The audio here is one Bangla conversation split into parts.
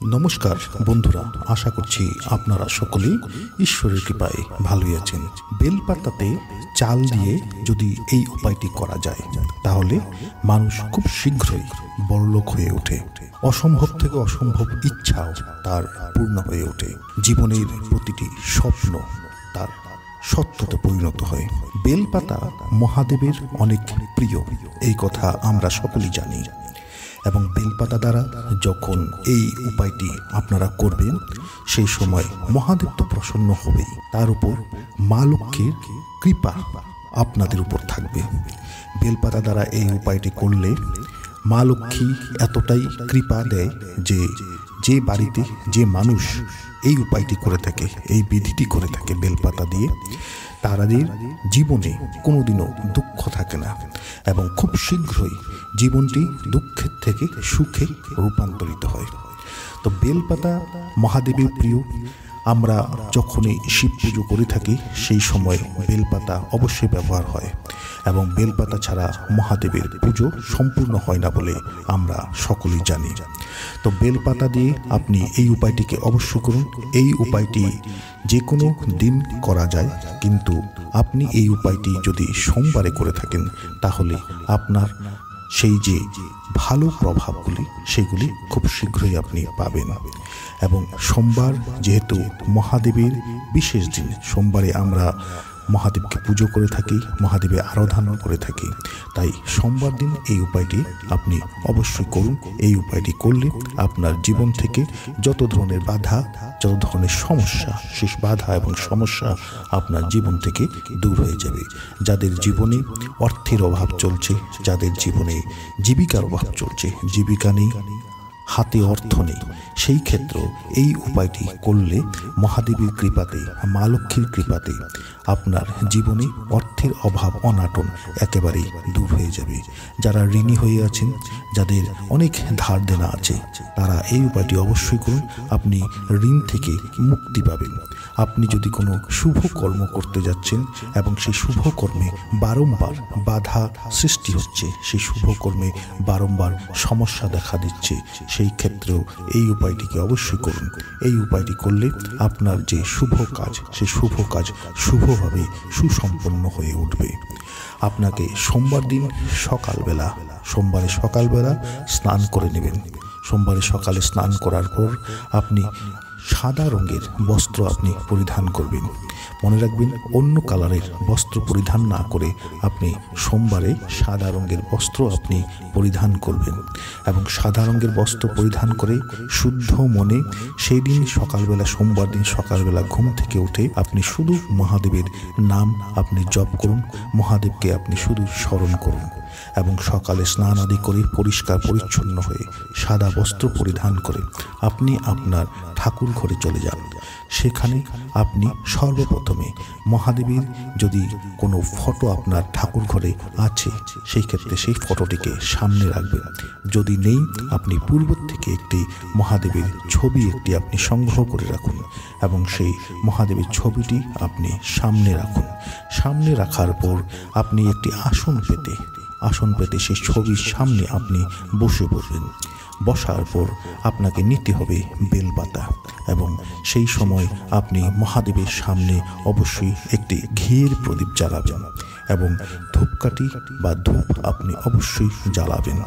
নমস্কার বন্ধুরা, আশা করছি আপনারা সকলেই ঈশ্বরের কৃপায় ভালোই আছেন। বেলপাতাতে চাল দিয়ে যদি এই উপায়টি করা যায় তাহলে মানুষ খুব শীঘ্রই বড়লোক হয়ে ওঠে। অসম্ভব থেকে অসম্ভব ইচ্ছাও তার পূর্ণ হয়ে ওঠে। জীবনের প্রতিটি স্বপ্ন তার সত্যতে পরিণত হয়। বেলপাতা মহাদেবের অনেক প্রিয়, এই কথা আমরা সকলেই জানি। এবং বেলপাতা দ্বারা যখন এই উপায়টি আপনারা করবেন সেই সময় মহাদেব তো প্রসন্ন হবেই, তার উপর মা লক্ষ্মীর কৃপা আপনাদের উপর থাকবে। বেলপাতা দ্বারা এই উপায়টি করলে মা লক্ষ্মী এতটাই কৃপা দেয় যে যে বাড়িতে যে মানুষ এই উপায়টি করে থাকে, এই বিধিটি করে থাকে বেলপাতা দিয়ে, তাদের জীবনে কোনোদিনও দুঃখ থাকে না এবং খুব শীঘ্রই জীবনটি দুঃখের থেকে সুখে রূপান্তরিত হয়। তো বেলপাতা মহাদেবের প্রিয়। আমরা যখনই শিব পুজো করে থাকি সেই সময় বেলপাতা অবশ্যই ব্যবহার হয় এবং বেলপাতা ছাড়া মহাদেবের পুজো সম্পূর্ণ হয় না বলে আমরা সকলেই জানি। তো বেলপাতা দিয়ে আপনি এই উপায়টিকে অবশ্যই করুন। এই উপায়টি যে কোনো দিন করা যায়, কিন্তু আপনি এই উপায়টি যদি সোমবারে করে থাকেন তাহলে আপনার সেই যে ভালো প্রভাবগুলি সেগুলি খুব শীঘ্রই আপনি পাবেন। এবং সোমবার যেহেতু মহাদেবের বিশেষ দিন, সোমবারে আমরা মহাদেবকে পুজো করে থাকি, মহাদেবের আরাধনা করে থাকি, তাই সোমবার দিন এই উপায়টি আপনি অবশ্যই করুন। এই উপায়টি করলে আপনার জীবন থেকে যত ধরনের বাধা, যত ধরনের সমস্যা, শেষ বাধা এবং সমস্যা আপনার জীবন থেকে দূর হয়ে যাবে। যাদের জীবনে অর্থের অভাব চলছে, যাদের জীবনে জীবিকার অভাব চলছে, জীবিকা নেই, হাতে অর্থ নেই, সেই ক্ষেত্রে এই উপায়টি করলে মহাদেবের কৃপাতে, মা লক্ষ্মীর কৃপাতে আপনার জীবনে অর্থের অভাব অনাটন একেবারেই দূর হয়ে যাবে। যারা ঋণী হয়ে আছেন, যাদের অনেক ধার দেনা আছে, তারা এই উপায়টি অবশ্যই করুন। আপনি ঋণ থেকে মুক্তি পাবেন। আপনি যদি কোনো শুভ কর্ম করতে যাচ্ছেন এবং সেই শুভ কর্মে বারংবার বাধা সৃষ্টি হচ্ছে, সেই শুভ কর্মে বারংবার সমস্যা দেখা দিচ্ছে, সেই ক্ষেত্রেও এই উপায়টিকে অবশ্যই করুন। এই উপায়টি করলে আপনার যে শুভ কাজ, সেই শুভ কাজ শুভভাবে সুসম্পন্ন হয়ে উঠবে। আপনাকে সোমবার দিন সকালবেলা, সোমবারে সকালবেলা স্নান করে নেবেন। সোমবারে সকালে স্নান করার পর আপনি সাদা রঙের বস্ত্র আপনি পরিধান করবেন। মনে রাখবেন, অন্য কালারের বস্ত্র পরিধান না করে আপনি সোমবারে সাদা রঙের বস্ত্র আপনি পরিধান করবেন এবং সাদা রঙের বস্ত্র পরিধান করে শুদ্ধ মনে সেই দিন সকালবেলা, সোমবার দিন সকালবেলা ঘুম থেকে উঠে আপনি শুধু মহাদেবের নাম আপনি জপ করুন, মহাদেবকে আপনি শুধু স্মরণ করুন এবং সকালে স্নান আদি করে পরিষ্কার পরিচ্ছন্ন হয়ে সাদা বস্ত্র পরিধান করে আপনি আপনার ঠাকুর ঘরে চলে যান। সেখানে আপনি সর্বপ্রথমে মহাদেবের যদি কোনো ফটো আপনার ঠাকুর ঘরে আছে, সেই ক্ষেত্রে সেই ফটোটিকে সামনে রাখবেন। যদি নেই, আপনি পূর্ব থেকে একটি মহাদেবের ছবি একটি আপনি সংগ্রহ করে রাখুন এবং সেই মহাদেবের ছবিটি আপনি সামনে রাখুন। সামনে রাখার পর আপনি একটি আসন পেতে সেই ছবির সামনে আপনি বসে পড়বেন। বসার পর আপনাকে নিতে হবে বেলপাতা এবং সেই সময় আপনি মহাদেবের সামনে অবশ্যই একটি ঘিয়ের প্রদীপ জ্বালাবেন এবং ধূপকাঠি বা ধূপ আপনি অবশ্যই জ্বালাবেন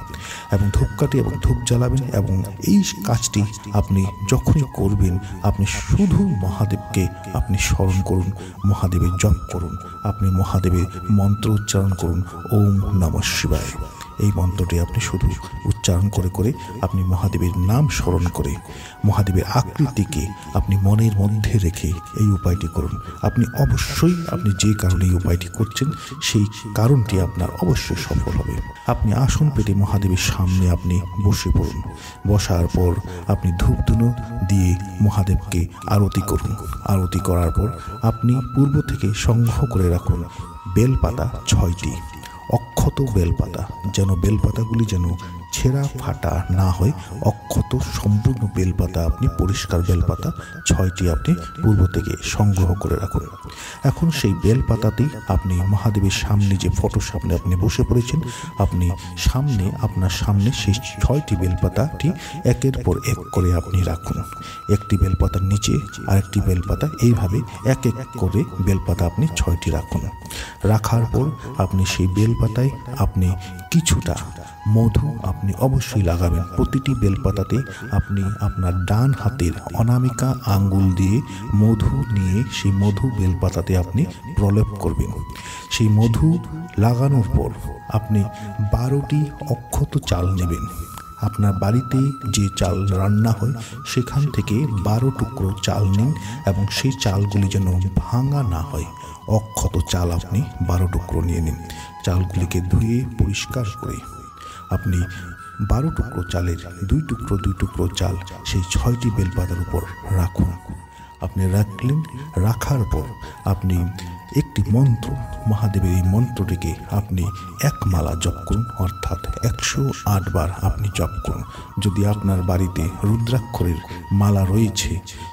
এবং ধূপকাঠি এবং ধূপ জ্বালাবেন। এবং এই কাজটি আপনি যখনই করবেন আপনি শুধু মহাদেবকে আপনি স্মরণ করুন, মহাদেবের জপ করুন, আপনি মহাদেবের মন্ত্র উচ্চারণ করুন, ওম নমঃ শিবায়। এই মন্ত্রটি আপনি শুধু উচ্চারণ করে করে আপনি মহাদেবের নাম স্মরণ করে মহাদেবের আকৃতিকে আপনি মনের মধ্যে রেখে এই উপায়টি করুন। আপনি অবশ্যই, আপনি যে কারণে এই উপায়টি করছেন সেই কারণটি আপনার অবশ্যই সফল হবে। আপনি আসন পেতে মহাদেবের সামনে আপনি বসে পড়ুন। বসার পর আপনি ধূপধুনো দিয়ে মহাদেবকে আরতি করুন। আরতি করার পর আপনি পূর্ব থেকে সংগ্রহ করে রাখুন বেলপাতা 6টি, অক্ষত বেলপাতা, যেন বেলপাতাগুলি যেন ছেঁড়া ফাটা না হয় অক্ষত সম্পূর্ণ বেলপাতা আপনি পরিষ্কার বেলপাতা 6টি আপনি পূর্ব থেকে সংগ্রহ করে রাখুন। এখন সেই বেলপাতাতেই আপনি মহাদেবের সামনে যে ফটোর সামনে আপনি বসে পড়েছেন, আপনি আপনার সামনে সেই 6টি বেলপাতাটি একের পর এক করে আপনি রাখুন। একটি বেলপাতার নিচে আরেকটি বেলপাতা, এইভাবে এক এক করে বেলপাতা আপনি 6টি রাখুন। রাখার পর আপনি সেই বেলপাতায় আপনি কিছুটা মধু আপনি অবশ্যই লাগাবেন। প্রতিটি বেলপাতাতে আপনি আপনার ডান হাতের অনামিকা আঙ্গুল দিয়ে মধু নিয়ে সেই মধু বেলপাতাতে আপনি প্রলেপ করবেন। সেই মধু লাগানোর পর আপনি 12টি অক্ষত চাল নেবেন। আপনার বাড়িতে যে চাল রান্না হয় সেখান থেকে 12 টুকরো চাল নিন এবং সেই চালগুলি যেন ভাঙা না হয়। অক্ষত চাল আপনি 12 টুকরো নিয়ে নিন। চালগুলিকে ধুয়ে পরিষ্কার করে আপনি 12 টুকরো চালের 2 টুকরো চাল সেই 6টি বেলপাতার উপর রাখুন। আপনি রাখার পর আপনি একটি মন্ত্র, মহাদেবের এই মন্ত্রটিকে আপনি এক মালা জপ করুন, অর্থাৎ 108 বার আপনি জপ করুন। যদি আপনার বাড়িতে রুদ্রাক্ষরের মালা রয়েছে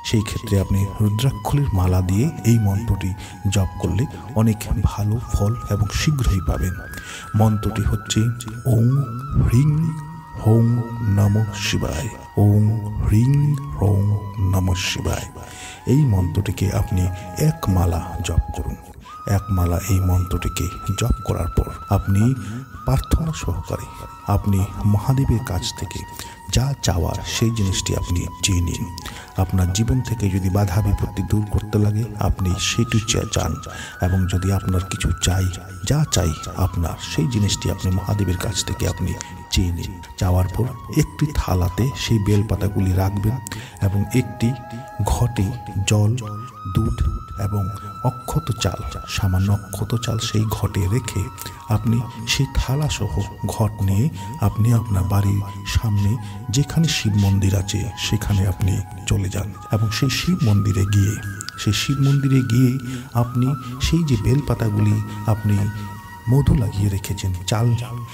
সেই ক্ষেত্রে আপনি রুদ্রাক্ষরের মালা দিয়ে এই মন্ত্রটি জপ করলে অনেক ভালো ফল এবং শীঘ্রই পাবেন। মন্ত্রটি হচ্ছে ওম হ্রিং হোং নমঃ শিবায়, ওম হ্রিং হোং নমঃ শিবায়। এই মন্ত্রটিকে আপনি এক মালা জপ করুন। এক মালা এই মন্ত্রটিকে জপ করার পর আপনি প্রার্থনা সহকারে আপনি মহাদেবের কাছ থেকে যা চাওয়ার সেই জিনিসটি আপনি চেয়ে নিন। আপনার জীবন থেকে যদি বাধা বিপত্তি দূর করতে লাগে আপনি সেটি চান, এবং যদি আপনার কিছু যা চাই আপনার সেই জিনিসটি আপনি মহাদেবের কাছ থেকে আপনি চেয়ে নিন। চাওয়ার পর একটি থালাতে সেই বেলপাতাগুলি রাখবেন এবং একটি ঘটে জল, দুধ এবং অক্ষত চাল, সামান্য অক্ষত চাল সেই ঘটে রেখে আপনি সেই থালা সহ ঘট নিয়ে আপনি আপনার বাড়ির সামনে যেখানে শিব মন্দির আছে সেখানে আপনি চলে যান এবং সেই শিব মন্দিরে গিয়ে আপনি সেই যে বেলপাতাগুলি আপনি মধু লাগিয়ে রেখেছেন, চাল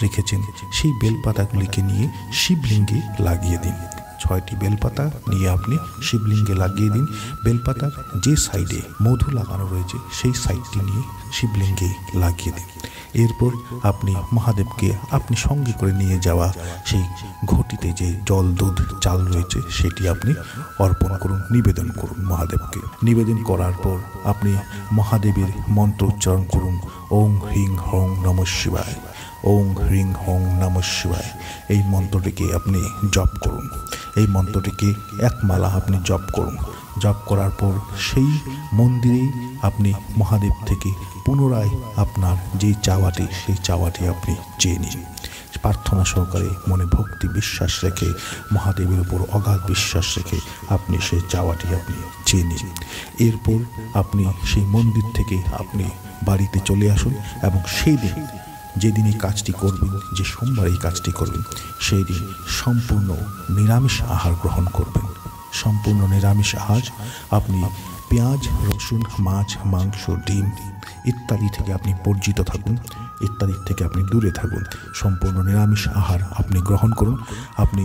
রেখেছেন, সেই বেলপাতাগুলিকে নিয়ে শিবলিঙ্গে লাগিয়ে দিন। 6টি বেলপাতা নিয়ে আপনি শিবলিঙ্গে লাগিয়ে দিন। বেলপাতার যে সাইডে মধু লাগানো রয়েছে সেই সাইডটি নিয়ে শিবলিঙ্গে লাগিয়ে দিন। এরপর আপনি মহাদেবকে আপনি সঙ্গে করে নিয়ে যাওয়া সেই ঘটিতে যে জল, দুধ, চাল রয়েছে সেটি আপনি অর্পণ করুন, নিবেদন করুন মহাদেবকে। নিবেদন করার পর আপনি মহাদেবের মন্ত্র উচ্চারণ করুন, ওং হ্রিং হং নমঃ শিবায়, ওং হ্রিং হং নমঃ শিবায়। এই মন্ত্রটিকে আপনি জপ করুন। এই মন্ত্রটিকে এক মালা আপনি জপ করুন। জপ করার পর সেই মন্দিরে আপনি মহাদেব থেকে পুনরায় আপনার যে চাওয়াটি সেই চাওয়াটি আপনি চেয়ে নিন। প্রার্থনা সহকারে মনে ভক্তি বিশ্বাস রেখে মহাদেবের উপর অগাধ বিশ্বাস রেখে আপনি সেই চাওয়াটি আপনি চেয়ে নিন। এরপর আপনি সেই মন্দির থেকে আপনি বাড়িতে চলে আসুন এবং সেই দিন যেদিন এই কাজটি করবেন, যে সোমবার এই কাজটি করবেন, সেই দিন সম্পূর্ণ নিরামিষ আহার গ্রহণ করবেন। সম্পূর্ণ নিরামিষ আহার আপনি পেঁয়াজ, রসুন, মাছ, মাংস, ডিম ইত্যাদি থেকে আপনি বর্জিত থাকুন, ইত্যাদি থেকে আপনি দূরে থাকুন। সম্পূর্ণ নিরামিষ আহার আপনি গ্রহণ করুন। আপনি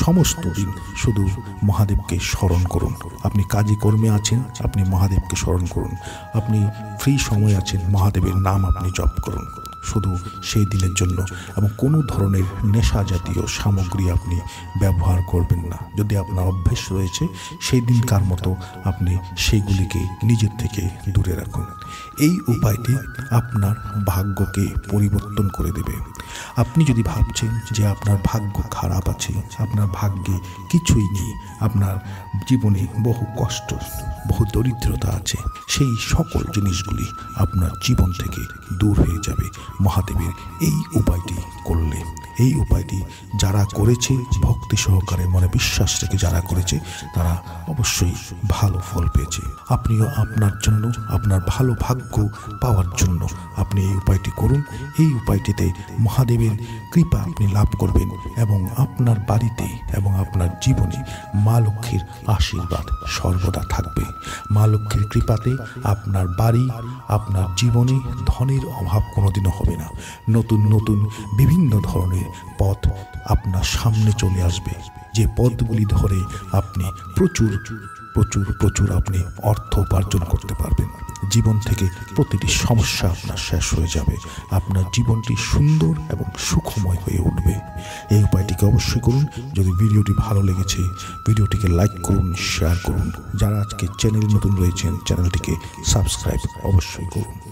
সমস্ত দিন শুধু মহাদেবকে স্মরণ করুন। আপনি কাজে কর্মে আছেন, আপনি মহাদেবকে স্মরণ করুন। আপনি ফ্রি সময় আছেন, মহাদেবের নাম আপনি জপ করুন শুধু সেই দিনের জন্য। এবং কোনো ধরনের নেশা জাতীয় সামগ্রী আপনি ব্যবহার করবেন না। যদি আপনার অভ্যেস রয়েছে সেই দিনকার মতো আপনি সেইগুলিকে নিজের থেকে দূরে রাখুন। এই উপায়টি আপনার ভাগ্যকে পরিবর্তন করে দেবে। আপনি যদি ভাবছেন যে আপনার ভাগ্য খারাপ আছে, আপনার ভাগ্যে কিছুই নেই, আপনার জীবনে বহু কষ্ট, বহু দরিদ্রতা আছে, সেই সকল জিনিসগুলি আপনার জীবন থেকে দূর হয়ে যাবে মহাদেবের এই উপায়টি করলে। এই উপায়টি যারা করেছে ভক্তি সহকারে মনে বিশ্বাস রেখে যারা করেছে তারা অবশ্যই ভালো ফল পেয়েছে। আপনিও আপনার জন্য, আপনার ভালো ভাগ্য পাওয়ার জন্য আপনি এই উপায়টি করুন। এই উপায়টিতে মহাদেবের কৃপা আপনি লাভ করবেন এবং আপনার বাড়িতে এবং আপনার জীবনে মা লক্ষ্মীর আশীর্বাদ সর্বদা থাকবে। মা লক্ষ্মীর কৃপাতে আপনার বাড়ি, আপনার জীবনে ধনের অভাব কোনোদিনও হবে না। নতুন নতুন বিভিন্ন ধরনের পথ আপনার সামনে চলে আসবে, যে পথগুলি ধরে আপনি প্রচুর প্রচুর প্রচুর আপনি অর্থ উপার্জন করতে পারবেন। জীবন থেকে প্রতিটি সমস্যা আপনার শেষ হয়ে যাবে, আপনার জীবনটি সুন্দর এবং সুখময় হয়ে উঠবে। এই উপায়টিকে অবশ্যই করুন। যদি ভিডিওটি ভালো লেগেছে ভিডিওটিকে লাইক করুন, শেয়ার করুন। যারা আজকে চ্যানেলে নতুন রয়েছেন চ্যানেলটিকে সাবস্ক্রাইব অবশ্যই করুন।